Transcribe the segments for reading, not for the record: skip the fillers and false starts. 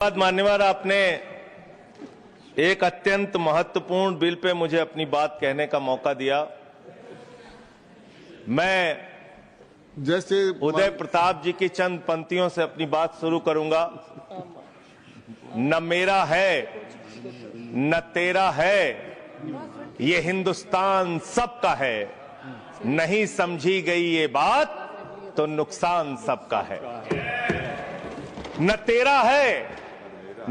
मान्यवर, आपने एक अत्यंत महत्वपूर्ण बिल पे मुझे अपनी बात कहने का मौका दिया। मैं जैसे उदय प्रताप जी की चंद पंक्तियों से अपनी बात शुरू करूंगा। न मेरा है न तेरा है, ये हिंदुस्तान सबका है। नहीं समझी गई ये बात तो नुकसान सबका है। न तेरा है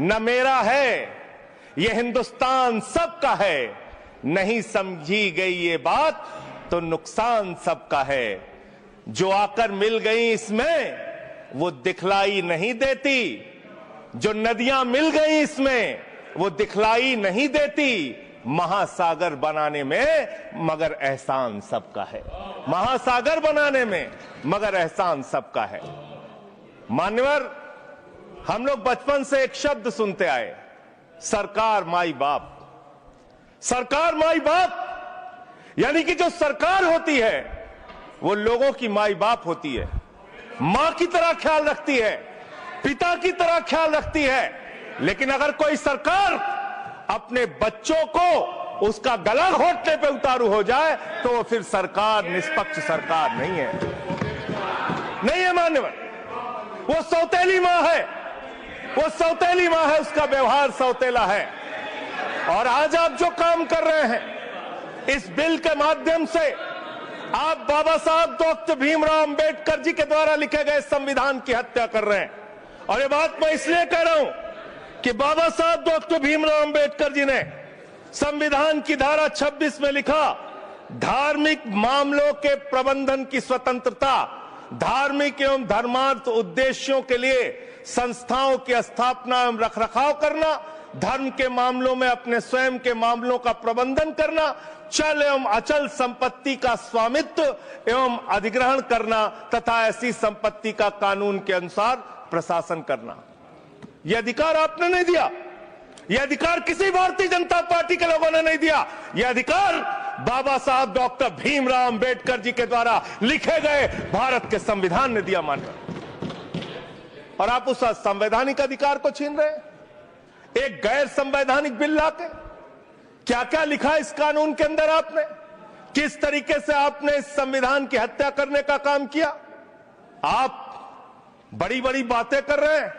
न मेरा है, ये हिंदुस्तान सबका है। नहीं समझी गई ये बात तो नुकसान सबका है। जो आकर मिल गई इसमें वो दिखलाई नहीं देती, जो नदियां मिल गई इसमें वो दिखलाई नहीं देती। महासागर बनाने में मगर एहसान सबका है। महासागर बनाने में मगर एहसान सबका है। मान्यवर, हम लोग बचपन से एक शब्द सुनते आए, सरकार माई बाप। सरकार माई बाप यानी कि जो सरकार होती है वो लोगों की माई बाप होती है, मां की तरह ख्याल रखती है, पिता की तरह ख्याल रखती है। लेकिन अगर कोई सरकार अपने बच्चों को उसका गला घोटने पे उतारू हो जाए तो वो फिर सरकार निष्पक्ष सरकार नहीं है। नहीं है मान्यवर, वो सौतेली मां है, वो सौतेली मां है, उसका व्यवहार सौतेला है। और आज आप जो काम कर रहे हैं इस बिल के माध्यम से, आप बाबा साहब डॉक्टर भीमराव अंबेडकर जी के द्वारा लिखे गए संविधान की हत्या कर रहे हैं। और ये बात मैं इसलिए कह रहा हूं कि बाबा साहब डॉक्टर भीमराव अंबेडकर जी ने संविधान की धारा 26 में लिखा, धार्मिक मामलों के प्रबंधन की स्वतंत्रता, धार्मिक एवं धर्मार्थ उद्देश्यों के लिए संस्थाओं की स्थापना एवं रखरखाव करना, धर्म के मामलों में अपने स्वयं के मामलों का प्रबंधन करना, चल एवं अचल संपत्ति का स्वामित्व एवं अधिग्रहण करना तथा ऐसी संपत्ति का कानून के अनुसार प्रशासन करना। यह अधिकार आपने नहीं दिया, यह अधिकार किसी भारतीय जनता पार्टी के लोगों ने नहीं दिया। यह अधिकार बाबा साहब डॉक्टर भीमराव अंबेडकर जी के द्वारा लिखे गए भारत के संविधान ने दिया। मानकर और आप उस संवैधानिक अधिकार को छीन रहे हैं एक गैर संवैधानिक बिल लाके। क्या क्या लिखा इस कानून के अंदर आपने, किस तरीके से आपने इस संविधान की हत्या करने का काम किया। आप बड़ी बड़ी बातें कर रहे हैं।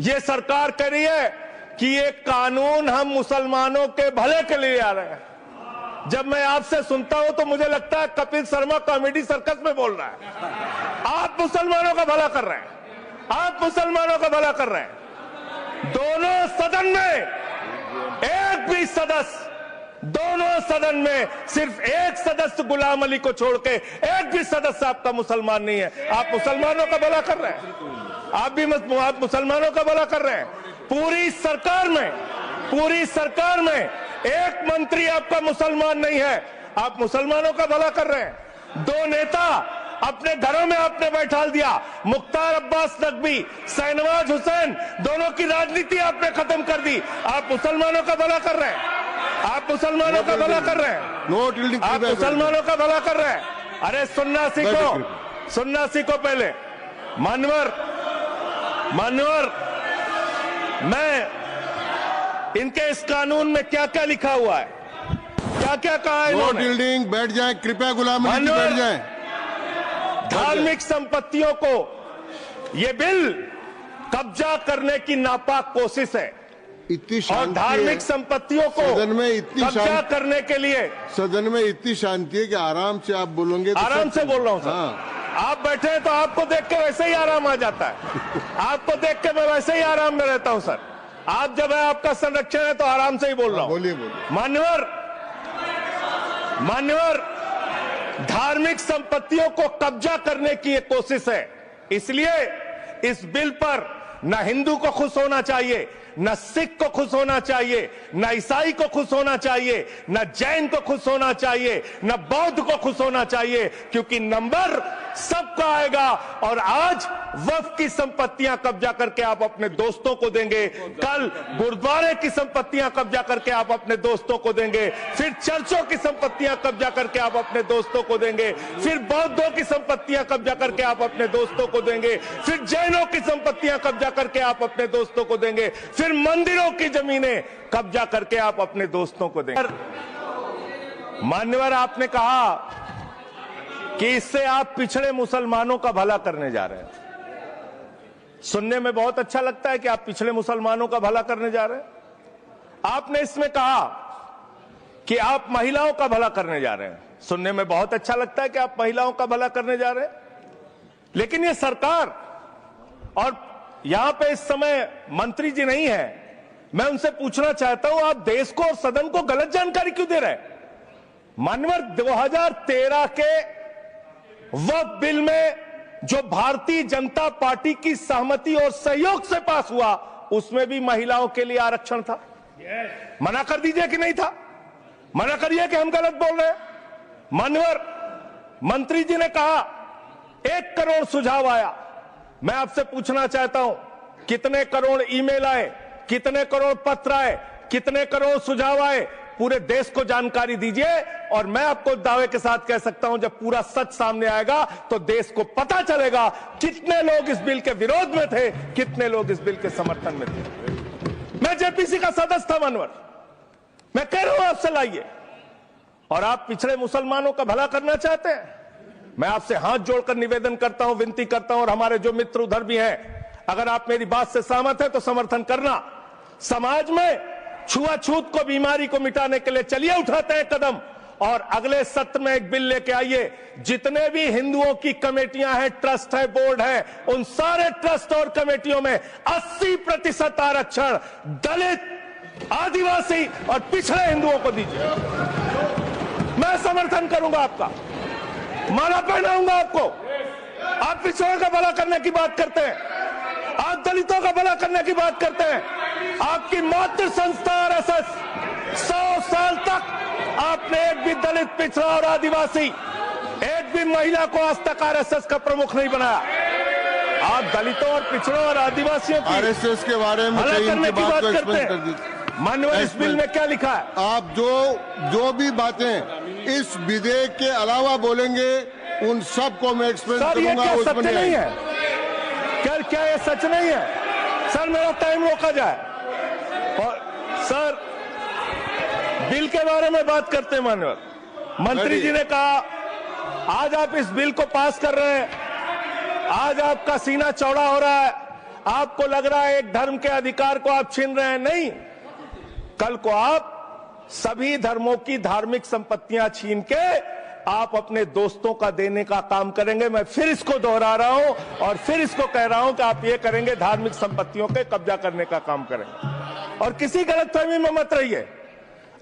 ये सरकार कह रही है कि ये कानून हम मुसलमानों के भले के लिए आ रहे हैं। जब मैं आपसे सुनता हूं तो मुझे लगता है कपिल शर्मा कॉमेडी सर्कस में बोल रहा है। आप मुसलमानों का भला कर रहे हैं, आप मुसलमानों का भला कर रहे हैं। दोनों सदन में एक भी सदस्य, दोनों सदन में सिर्फ एक सदस्य गुलाम अली को छोड़ के एक भी सदस्य आपका मुसलमान नहीं है। आप मुसलमानों का भला कर रहे हैं, आप मुसलमानों का भला कर रहे हैं। पूरी सरकार में एक मंत्री आपका मुसलमान नहीं है, आप मुसलमानों का भला कर रहे हैं। दो नेता अपने घरों में आपने बैठा दिया, मुख्तार अब्बास नकवी, शहनवाज हुसैन, दोनों की राजनीति आपने खत्म कर दी। आप मुसलमानों का भला कर रहे हैं, आप मुसलमानों का भला कर रहे हैं, आप मुसलमानों का भला कर रहे हैं। अरे सुनना सीखो, सुनना सीखो पहले। मान्यवर, मैं इनके इस कानून में क्या क्या लिखा हुआ है, क्या क्या कहा है इन्होंने। बैठ जाए कृपया, गुलाम अली जी बैठ जाए। धार्मिक संपत्तियों को ये बिल कब्जा करने की नापाक कोशिश है। इतनी और धार्मिक संपत्तियों को सदन में इतनी कब्जा करने के लिए सदन में इतनी शांति है कि आराम से आप बोलोगे तो आराम से बोल रहा हूं सर। हाँ। आप बैठे हैं तो आपको देख के वैसे ही आराम आ जाता है। आपको देख के मैं वैसे ही आराम में रहता हूं सर। आप जब है आपका संरक्षण है तो आराम से ही बोल रहा हूं। बोलिए। मान्यवर, धार्मिक संपत्तियों को कब्जा करने की एक कोशिश है। इसलिए इस बिल पर न हिंदू को खुश होना चाहिए, न सिख को खुश होना चाहिए, न ईसाई को खुश होना चाहिए, न जैन को खुश होना चाहिए, न बौद्ध को खुश होना चाहिए, क्योंकि नंबर सबका आएगा। और आज वक्फ की संपत्तियां कब्जा करके आप अपने दोस्तों को देंगे, कल गुरुद्वारे की संपत्तियां कब्जा करके आप अपने दोस्तों को देंगे, फिर चर्चों की संपत्तियां कब्जा करके आप अपने दोस्तों को देंगे, फिर बौद्धों की संपत्तियां कब्जा करके आप अपने दोस्तों को देंगे, फिर जैनों की संपत्तियां कब्जा करके आप अपने दोस्तों को देंगे, फिर मंदिरों की जमीनें कब्जा करके आप अपने दोस्तों को देंगे। मान्यवर, आपने कहा कि इससे आप पिछड़े मुसलमानों का भला करने जा रहे हैं। सुनने में बहुत अच्छा लगता है कि आप पिछड़े मुसलमानों का भला करने जा रहे हैं। आपने इसमें कहा कि आप महिलाओं का भला करने जा रहे हैं। सुनने में बहुत अच्छा लगता है कि आप महिलाओं का भला करने जा रहे हैं, लेकिन ये सरकार और यहां पे इस समय मंत्री जी नहीं है, मैं उनसे पूछना चाहता हूं, आप देश को और सदन को गलत जानकारी क्यों दे रहे हैं? मानवर, 2013 के वक्फ बिल में जो भारतीय जनता पार्टी की सहमति और सहयोग से पास हुआ, उसमें भी महिलाओं के लिए आरक्षण था। मना कर दीजिए कि नहीं था, मना करिए कि हम गलत बोल रहे हैं। मान्यवर, मंत्री जी ने कहा 1 करोड़ सुझाव आया। मैं आपसे पूछना चाहता हूं, कितने करोड़ ईमेल आए, कितने करोड़ पत्र आए, कितने करोड़ सुझाव आए? पूरे देश को जानकारी दीजिए, और मैं आपको दावे के साथ कह सकता हूं, जब पूरा सच सामने आएगा तो देश को पता चलेगा कितने लोग इस बिल के विरोध में थे, कितने लोग इस बिल के समर्थन में थे। मैं जेपीसी का सदस्य था मानवर, मैं कह रहा हूं आपसे लाइए। और आप पिछड़े मुसलमानों का भला करना चाहते हैं? मैं आपसे हाथ जोड़कर निवेदन करता हूं, विनती करता हूं, और हमारे जो मित्र उधर भी हैं, अगर आप मेरी बात से सहमत हैं तो समर्थन करना। समाज में छुआछूत को, बीमारी को मिटाने के लिए चलिए उठाते हैं कदम, और अगले सत्र में एक बिल लेके आइए। जितने भी हिंदुओं की कमेटियां हैं, ट्रस्ट है, बोर्ड है, उन सारे ट्रस्ट और कमेटियों में 80% आरक्षण दलित, आदिवासी और पिछड़े हिंदुओं को दीजिए। मैं समर्थन करूंगा आपका, माला पहनाऊंगा आपको। आप पिछड़ों का भला करने की बात करते हैं, आप दलितों का भला करने की बात करते हैं। आपकी मातृ संस्था आरएसएस 100 साल तक आपने एक भी दलित, पिछड़ा और आदिवासी, एक भी महिला को आज तक आरएसएस का प्रमुख नहीं बनाया। आप दलितों और पिछड़ों और आदिवासियों की आरएसएस के बारे में भला करने की बात करते कर हैं। माननीय, इस बिल में क्या लिखा है? आप जो भी बातें इस विधेयक के अलावा बोलेंगे, उन सबको मैं एक्सप्लेन करूंगा। क्या सत्य नहीं है? क्या ये सच नहीं है? सर, मेरा टाइम रोका जाए। और सर, बिल के बारे में बात करते हैं। माननीय मंत्री जी ने कहा आज आप इस बिल को पास कर रहे हैं, आज आपका सीना चौड़ा हो रहा है, आपको लग रहा है एक धर्म के अधिकार को आप छीन रहे हैं। नहीं, कल को आप सभी धर्मों की धार्मिक संपत्तियां छीन के आप अपने दोस्तों का देने का काम करेंगे। मैं फिर इसको दोहरा रहा हूं और फिर इसको कह रहा हूं कि आप ये करेंगे, धार्मिक संपत्तियों के कब्जा करने का काम करेंगे। और किसी गलतफहमी में मत रहिए।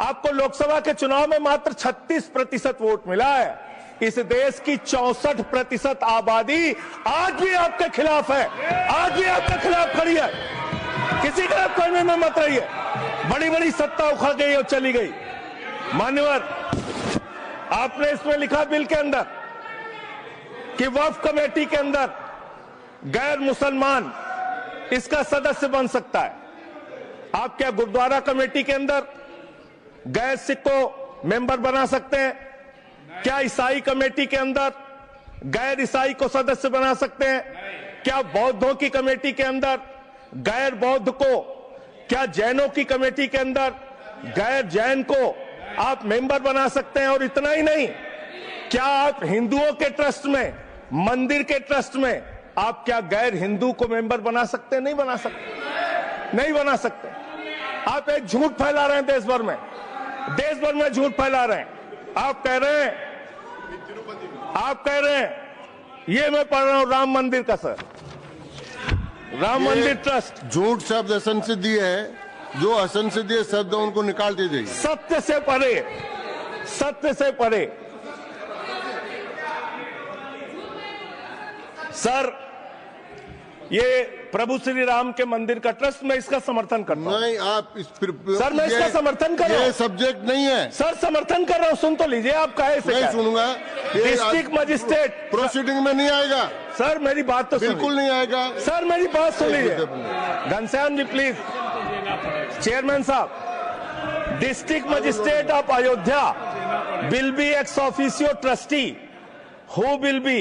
आपको लोकसभा के चुनाव में मात्र 36% वोट मिला है। इस देश की 64% आबादी आज भी आपके खिलाफ है, आज भी आपके खिलाफ खड़ी है। किसी गलतफहमी में मत रहिए। बड़ी बड़ी सत्ता उखड़ गई और चली गई। मान्यवर, आपने इसमें लिखा बिल के अंदर कि वक्फ कमेटी के अंदर गैर मुसलमान इसका सदस्य बन सकता है। आप क्या गुरुद्वारा कमेटी के अंदर गैर सिख को मेंबर बना सकते हैं? क्या ईसाई कमेटी के अंदर गैर ईसाई को सदस्य बना सकते हैं? क्या बौद्धों की कमेटी के अंदर गैर बौद्ध को, क्या जैनों की कमेटी के अंदर गैर जैन को आप मेंबर बना सकते हैं? और इतना ही नहीं, क्या आप हिंदुओं के ट्रस्ट में, मंदिर के ट्रस्ट में आप क्या गैर हिंदू को मेंबर बना सकते हैं? नहीं बना सकते, नहीं बना सकते। आप एक झूठ फैला रहे हैं देश भर में झूठ फैला रहे हैं। आप कह रहे हैं ये मैं पढ़ रहा हूं राम मंदिर का, सर, राम मंदिर ट्रस्ट। झूठ शब्द असंसदीय है, जो असंसदीय शब्द उनको निकाल दीजिए। सत्य से परे, सत्य से परे। सर, ये प्रभु श्री राम के मंदिर का ट्रस्ट, मैं इसका समर्थन करता हूं। नहीं, आप सर, मैं इसका समर्थन कर रहा हूं। ये सब्जेक्ट नहीं है सर, समर्थन कर रहा हूं। सुन तो लीजिए, आप कहे से नहीं सुनूंगा। डिस्ट्रिक्ट मजिस्ट्रेट प्रोसीडिंग में नहीं आएगा। सर, मेरी बात तो बिल्कुल नहीं आएगा। सर, मेरी बात सुन लीजिए। घनश्याम जी प्लीज, चेयरमैन साहब, district magistrate of Ayodhya will be ex officio trustee who will be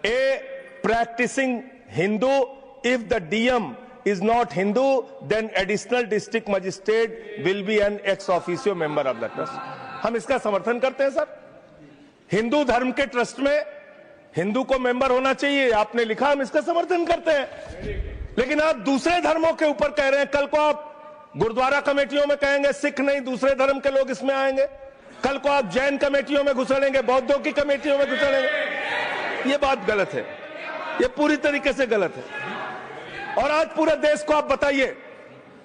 A practicing Hindu if the DM is not Hindu, then additional district magistrate will be an ex officio member of the trust. हम इसका समर्थन करते हैं sir. Hindu धर्म के trust में हिंदू को member होना चाहिए, आपने लिखा, हम इसका समर्थन करते हैं। लेकिन आप दूसरे धर्मों के ऊपर कह रहे हैं। कल को आप गुरुद्वारा कमेटियों में कहेंगे सिख नहीं, दूसरे धर्म के लोग इसमें आएंगे। कल को आप जैन कमेटियों में घुसड़ेंगे, बौद्धों की कमेटियों में घुसड़ेंगे। ये बात गलत है, ये पूरी तरीके से गलत है। और आज पूरे देश को आप बताइए,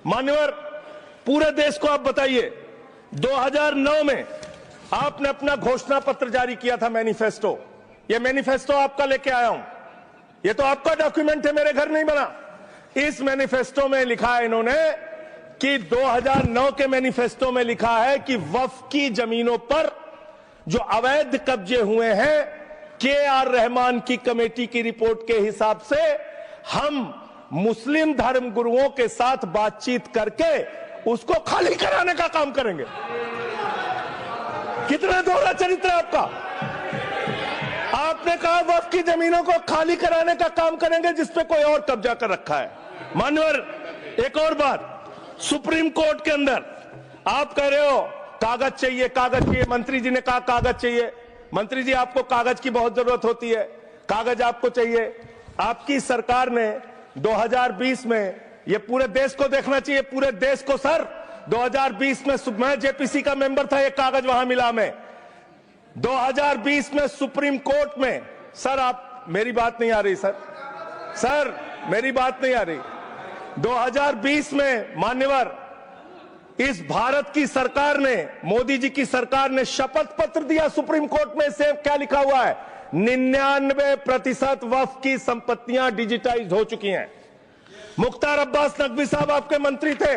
मान्यवर, पूरे देश को आप बताइए, 2009 में आपने अपना घोषणा पत्र जारी किया था, मैनिफेस्टो। ये मैनिफेस्टो आपका लेके आया हूं, ये तो आपका डॉक्यूमेंट है, मेरे घर नहीं बना। इस मैनिफेस्टो में लिखा है इन्होंने कि 2009 के मैनिफेस्टो में लिखा है कि वक्फ की जमीनों पर जो अवैध कब्जे हुए हैं, के.आर. रहमान की कमेटी की रिपोर्ट के हिसाब से हम मुस्लिम धर्म गुरुओं के साथ बातचीत करके उसको खाली कराने का काम करेंगे। कितना दोहरा चरित्र है आपका। आपने कहा वक्फ की जमीनों को खाली कराने का काम करेंगे जिसपे कोई और कब्जा कर रखा है। मान्यवर, एक और बात, सुप्रीम कोर्ट के अंदर आप कह रहे हो कागज चाहिए, कागज चाहिए। मंत्री जी ने कहा कागज चाहिए। मंत्री जी, आपको कागज की बहुत जरूरत होती है, कागज आपको चाहिए। आपकी सरकार ने 2020 में, ये पूरे देश को देखना चाहिए, पूरे देश को सर, 2020 में मैं जेपीसी का मेंबर था, एक कागज वहां मिला मैं 2020 में सुप्रीम कोर्ट में। सर आप, मेरी बात नहीं आ रही सर, मेरी बात नहीं आ रही। 2020 में मान्यवर, इस भारत की सरकार ने, मोदी जी की सरकार ने शपथ पत्र दिया सुप्रीम कोर्ट में। से क्या लिखा हुआ है? 99% वक्फ की संपत्तियां डिजिटाइज हो चुकी हैं। मुख्तार अब्बास नकवी साहब आपके मंत्री थे,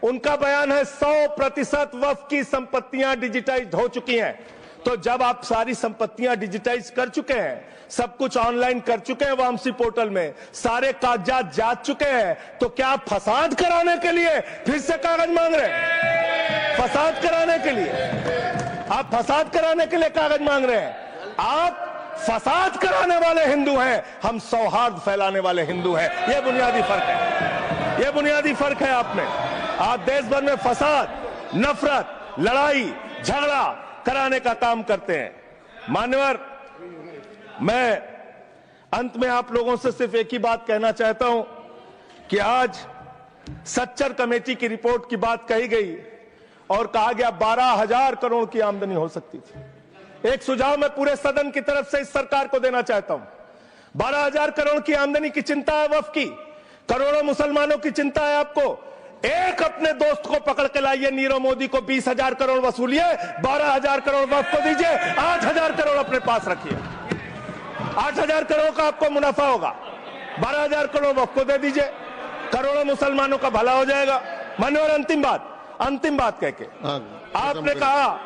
उनका बयान है 100% वक्फ की संपत्तियां डिजिटाइज हो चुकी हैं। तो जब आप सारी संपत्तियां डिजिटाइज कर चुके हैं, सब कुछ ऑनलाइन कर चुके हैं वामसी पोर्टल में, सारे कागजात जांच चुके हैं, तो क्या आप फसाद कराने के लिए फिर से कागज मांग रहे हैं? फसाद कराने के लिए, आप फसाद कराने के लिए कागज मांग रहे हैं। आप फसाद कराने वाले हिंदू हैं, हम सौहार्द फैलाने वाले हिंदू हैं। यह बुनियादी फर्क है, यह बुनियादी फर्क है आप में। आप देश भर में फसाद, नफरत, लड़ाई, झगड़ा कराने का काम करते हैं। मान्यवर, मैं अंत में आप लोगों से सिर्फ एक ही बात कहना चाहता हूं कि आज सच्चर कमेटी की रिपोर्ट की बात कही गई और कहा गया 12,000 करोड़ की आमदनी हो सकती थी। एक सुझाव मैं पूरे सदन की तरफ से इस सरकार को देना चाहता हूं। 12,000 करोड़ की आमदनी की चिंता है वक्फ की, करोड़ों मुसलमानों की चिंता है आपको। एक अपने दोस्त को पकड़ के लाइए, नीरव मोदी को 20,000 करोड़ वसूलिए, 12,000 करोड़ वक्फ को दीजिए, 8,000 करोड़ अपने पास रखिए। 8,000 करोड़ का आपको मुनाफा होगा, 12,000 करोड़ वक्फ को दे दीजिए, करोड़ों मुसलमानों का भला हो जाएगा। मान्यवर, अंतिम बात कह के आपने कहा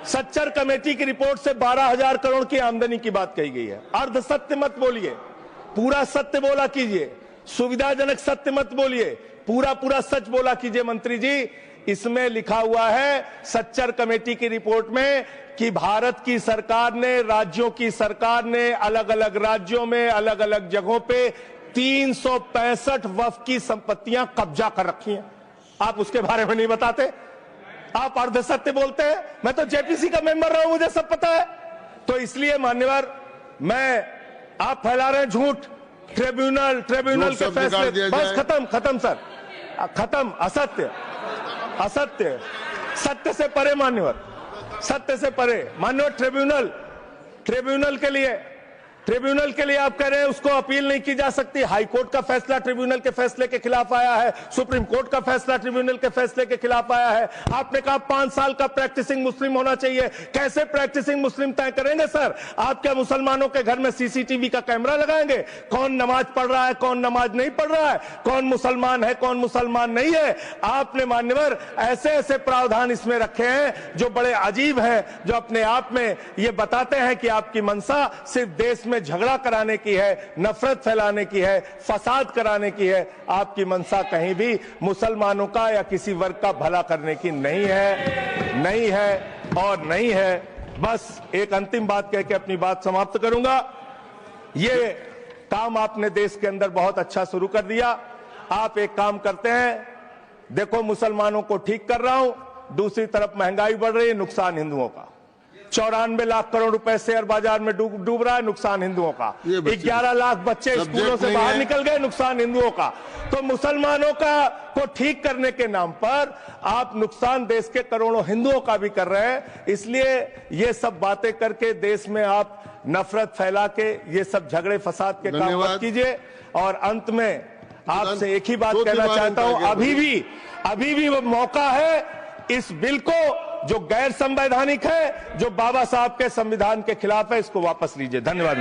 सच्चर कमेटी की रिपोर्ट से 12,000 करोड़ की आमदनी की बात कही गई है। अर्ध सत्य मत बोलिए, पूरा सत्य बोला कीजिए। सुविधाजनक सत्य मत बोलिए, पूरा सच बोला कीजिए। मंत्री जी, इसमें लिखा हुआ है सच्चर कमेटी की रिपोर्ट में कि भारत की सरकार ने, राज्यों की सरकार ने अलग अलग राज्यों में, अलग अलग जगहों पे 365 वक्फ की संपत्तियां कब्जा कर रखी हैं। आप उसके बारे में नहीं बताते, आप अर्ध सत्य बोलते हैं। मैं तो जेपीसी का मेंबर रहा हूं, मुझे सब पता है। तो इसलिए मान्यवर, आप फैला रहे हैं झूठ। ट्रिब्यूनल के फैसले, बस खत्म सर, खत्म। असत्य, सत्य से परे मान्यवर, सत्य से परे मान्यवर। ट्रिब्यूनल के लिए आप कह रहे हैं उसको अपील नहीं की जा सकती। हाई कोर्ट का फैसला ट्रिब्यूनल के फैसले के खिलाफ आया है, सुप्रीम कोर्ट का फैसला ट्रिब्यूनल के फैसले के खिलाफ आया है। आपने कहा 5 साल का प्रैक्टिसिंग मुस्लिम होना चाहिए। कैसे प्रैक्टिसिंग मुस्लिम तय करेंगे सर? आप क्या मुसलमानों के घर में सीसीटीवी का कैमरा लगाएंगे? कौन नमाज पढ़ रहा है, कौन नमाज नहीं पढ़ रहा है, कौन मुसलमान है, कौन मुसलमान नहीं है? आपने मान्यवर ऐसे प्रावधान इसमें रखे हैं जो बड़े अजीब हैं, जो अपने आप में ये बताते हैं कि आपकी मंशा सिर्फ देश में झगड़ा कराने की है, नफरत फैलाने की है, फसाद कराने की है। आपकी मंशा कहीं भी मुसलमानों का या किसी वर्ग का भला करने की नहीं है। बस एक अंतिम बात कह के अपनी बात समाप्त करूंगा। ये काम आपने देश के अंदर बहुत अच्छा शुरू कर दिया। आप एक काम करते हैं, देखो मुसलमानों को ठीक कर रहा हूं, दूसरी तरफ महंगाई बढ़ रही है, नुकसान हिंदुओं का। 94 लाख करोड़ रुपए शेयर बाजार में डूब रहा है, नुकसान हिंदुओं का। 11 लाख बच्चे स्कूलों से बाहर निकल गए, नुकसान हिंदुओं का। तो मुसलमानों का को ठीक करने के नाम पर आप नुकसान देश के करोड़ों हिंदुओं का भी कर रहे हैं। इसलिए ये सब बातें करके देश में आप नफरत फैला के ये सब झगड़े फसाद के काम मत कीजिए। और अंत में आपसे एक ही बात कहना चाहता हूं, अभी भी वो मौका है इस बिल को जो गैर संवैधानिक है, जो बाबा साहब के संविधान के खिलाफ है, इसको वापस लीजिए। धन्यवाद।